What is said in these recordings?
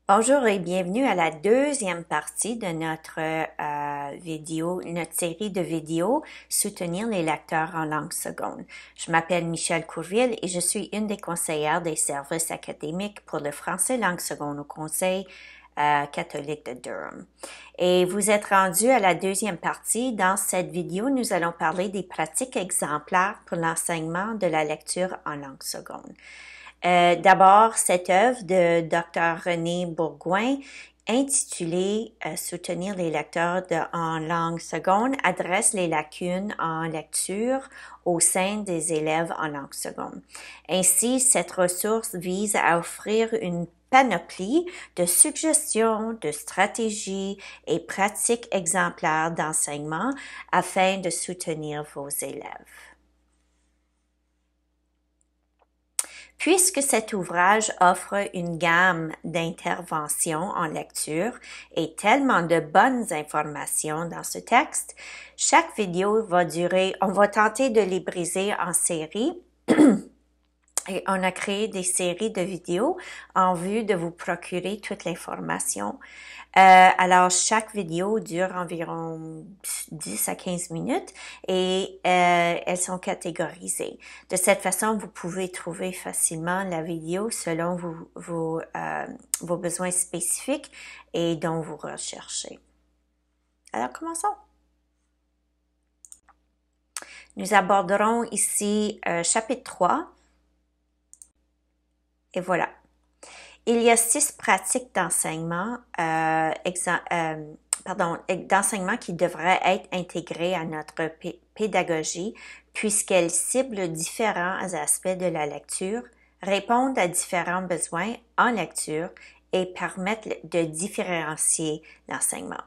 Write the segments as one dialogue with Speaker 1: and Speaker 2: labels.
Speaker 1: Bonjour et bienvenue à la deuxième partie de notre série de vidéos Soutenir les lecteurs en langue seconde. Je m'appelle Michèle Courville et je suis une des conseillères des services académiques pour le français langue seconde au Conseil catholique de Durham. Et vous êtes rendu à la deuxième partie. Dans cette vidéo, nous allons parler des pratiques exemplaires pour l'enseignement de la lecture en langue seconde. D'abord, cette œuvre de Dr. René Bourgoin, intitulée Soutenir les lecteurs en langue seconde, adresse les lacunes en lecture au sein des élèves en langue seconde. Ainsi, cette ressource vise à offrir une panoplie de suggestions, de stratégies et pratiques exemplaires d'enseignement afin de soutenir vos élèves. Puisque cet ouvrage offre une gamme d'interventions en lecture et tellement de bonnes informations dans ce texte, chaque vidéo va durer, on va tenter de les briser en séries. Et on a créé des séries de vidéos en vue de vous procurer toute l'information. Alors, chaque vidéo dure environ 10 à 15 minutes et elles sont catégorisées. De cette façon, vous pouvez trouver facilement la vidéo selon vos besoins spécifiques et dont vous recherchez. Alors, commençons. Nous aborderons ici chapitre 3. Et voilà. Il y a 6 pratiques d'enseignement d'enseignement qui devraient être intégrées à notre pédagogie puisqu'elles ciblent différents aspects de la lecture, répondent à différents besoins en lecture et permettent de différencier l'enseignement.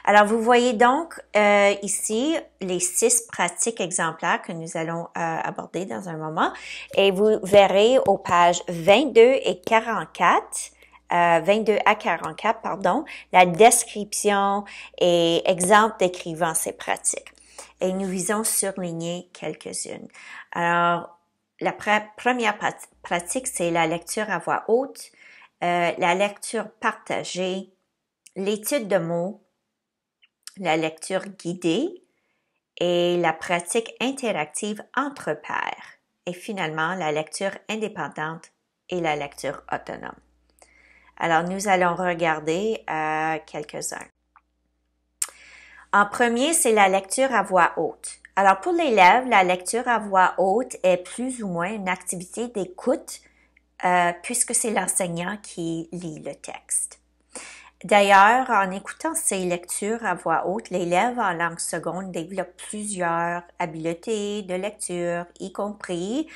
Speaker 1: Alors, vous voyez donc ici les 6 pratiques exemplaires que nous allons aborder dans un moment et vous verrez aux pages 22 et 44, 22 à 44, pardon, la description et exemple décrivant ces pratiques. Et nous visons surligner quelques-unes. Alors, la première pratique, c'est la lecture à voix haute, la lecture partagée, l'étude de mots, la lecture guidée et la pratique interactive entre pairs. Et finalement, la lecture indépendante et la lecture autonome. Alors, nous allons regarder quelques-uns. En premier, c'est la lecture à voix haute. Alors, pour l'élève, la lecture à voix haute est plus ou moins une activité d'écoute puisque c'est l'enseignant qui lit le texte. D'ailleurs, en écoutant ces lectures à voix haute, l'élève en langue seconde développe plusieurs habiletés de lecture, y compris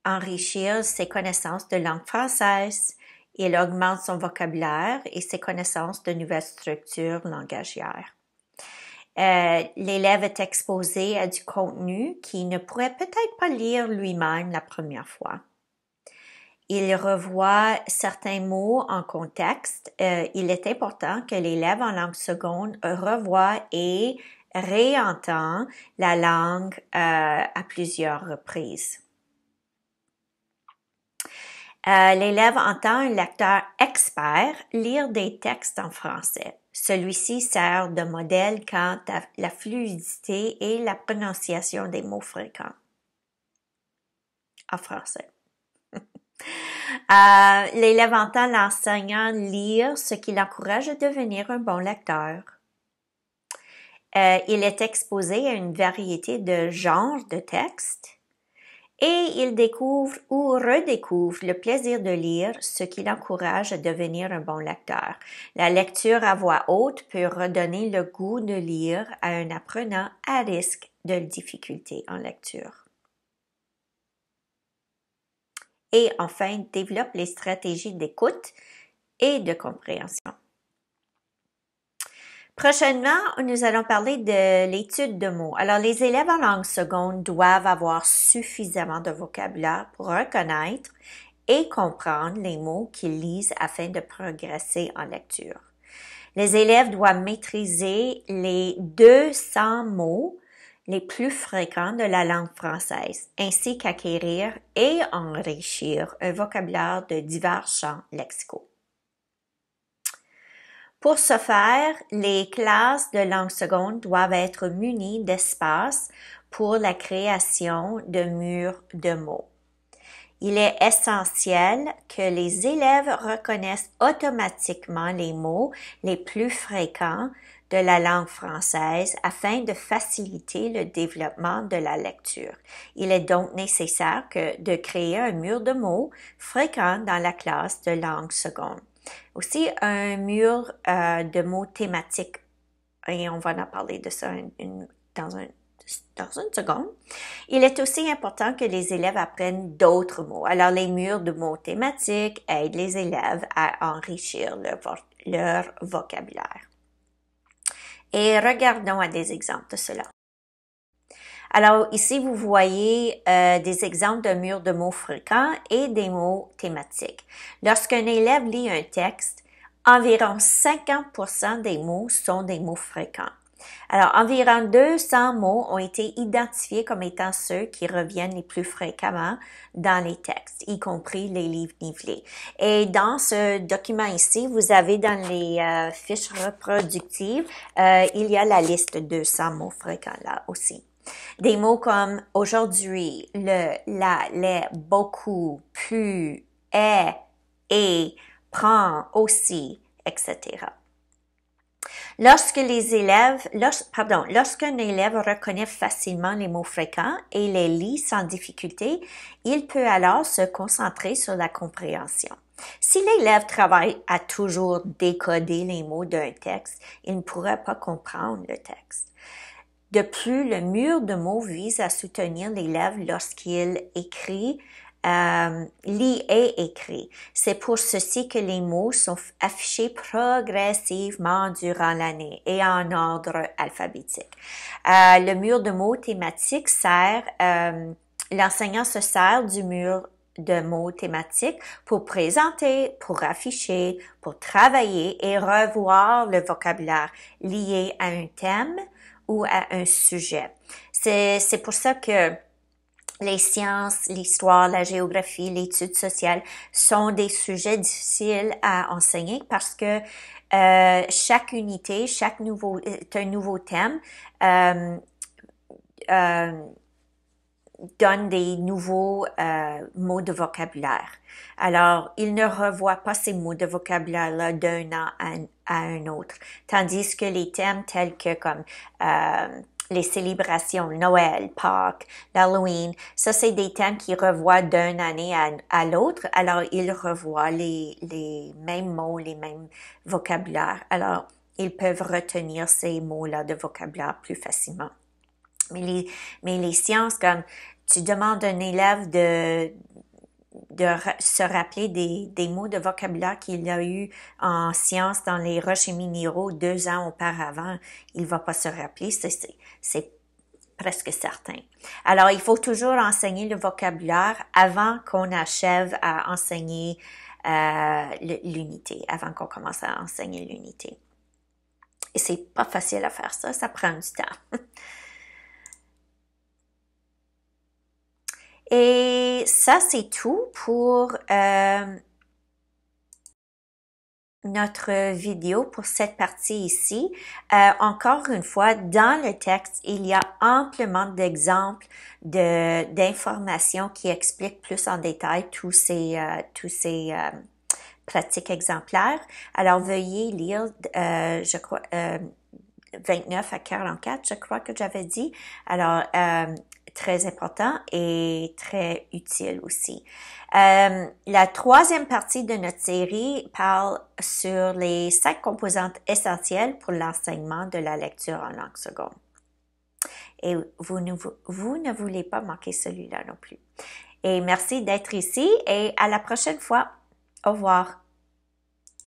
Speaker 1: enrichir ses connaissances de langue française. Il augmente son vocabulaire et ses connaissances de nouvelles structures langagières. L'élève est exposé à du contenu qu'il ne pourrait peut-être pas lire lui-même la première fois. Il revoit certains mots en contexte. Il est important que l'élève en langue seconde revoie et réentend la langue à plusieurs reprises. L'élève entend un lecteur expert lire des textes en français. Celui-ci sert de modèle quant à la fluidité et la prononciation des mots fréquents en français. L'élève entend l'enseignant lire, ce qui l'encourage à devenir un bon lecteur. Il est exposé à une variété de genres de textes et il découvre ou redécouvre le plaisir de lire, ce qui l'encourage à devenir un bon lecteur. La lecture à voix haute peut redonner le goût de lire à un apprenant à risque de difficultés en lecture. Et enfin, développe les stratégies d'écoute et de compréhension. Prochainement, nous allons parler de l'étude de mots. Alors, les élèves en langue seconde doivent avoir suffisamment de vocabulaire pour reconnaître et comprendre les mots qu'ils lisent afin de progresser en lecture. Les élèves doivent maîtriser les 200 mots les plus fréquents de la langue française, ainsi qu'acquérir et enrichir un vocabulaire de divers champs lexicaux. Pour ce faire, les classes de langue seconde doivent être munies d'espace pour la création de murs de mots. Il est essentiel que les élèves reconnaissent automatiquement les mots les plus fréquents de la langue française afin de faciliter le développement de la lecture. Il est donc nécessaire de créer un mur de mots fréquents dans la classe de langue seconde. Aussi, un mur de mots thématiques, et on va en parler de ça dans une seconde. Il est aussi important que les élèves apprennent d'autres mots. Alors, les murs de mots thématiques aident les élèves à enrichir leur vocabulaire. Et regardons à des exemples de cela. Alors, ici, vous voyez des exemples de murs de mots fréquents et des mots thématiques. Lorsqu'un élève lit un texte, environ 50% des mots sont des mots fréquents. Alors, environ 200 mots ont été identifiés comme étant ceux qui reviennent les plus fréquemment dans les textes, y compris les livres nivelés. Et dans ce document ici, vous avez dans les fiches reproductives, il y a la liste de 200 mots fréquents là aussi. Des mots comme aujourd'hui, le, la, les, beaucoup, plus, est, et, prend, aussi, etc. Lorsqu'un élève reconnaît facilement les mots fréquents et les lit sans difficulté, il peut alors se concentrer sur la compréhension. Si l'élève travaille à toujours décoder les mots d'un texte, il ne pourra pas comprendre le texte. De plus, le mur de mots vise à soutenir l'élève lorsqu'il écrit, lit et écrit. C'est pour ceci que les mots sont affichés progressivement durant l'année et en ordre alphabétique. Le mur de mots thématique l'enseignant se sert du mur de mots thématiques pour présenter, pour afficher, pour travailler et revoir le vocabulaire lié à un thème ou à un sujet. C'est pour ça que les sciences, l'histoire, la géographie, l'étude sociale sont des sujets difficiles à enseigner parce que chaque unité, un nouveau thème donne des nouveaux mots de vocabulaire. Alors, il ne revoit pas ces mots de vocabulaire-là d'un an à un autre. Tandis que les thèmes tels que comme les célébrations, Noël, Pâques, l'Halloween, ça c'est des thèmes qui revoient d'une année à l'autre. Alors, il revoit les mêmes mots, les mêmes vocabulaires. Alors, ils peuvent retenir ces mots-là de vocabulaire plus facilement. Mais les sciences, comme tu demandes à un élève de se rappeler des mots de vocabulaire qu'il a eu en sciences dans les roches et minéraux 2 ans auparavant, il va pas se rappeler, c'est presque certain. Alors, il faut toujours enseigner le vocabulaire avant qu'on achève à enseigner l'unité, avant qu'on commence à enseigner l'unité. Et c'est pas facile à faire ça, ça prend du temps. Et ça, c'est tout pour notre vidéo pour cette partie ici. Encore une fois, dans le texte, il y a amplement d'exemples d'informations qui expliquent plus en détail tous ces pratiques exemplaires. Alors, veuillez lire, je crois, 29 à 44, je crois que j'avais dit. Alors, très important et très utile aussi. La troisième partie de notre série parle sur les 5 composantes essentielles pour l'enseignement de la lecture en langue seconde. Et vous ne voulez pas manquer celui-là non plus. Et merci d'être ici et à la prochaine fois. Au revoir.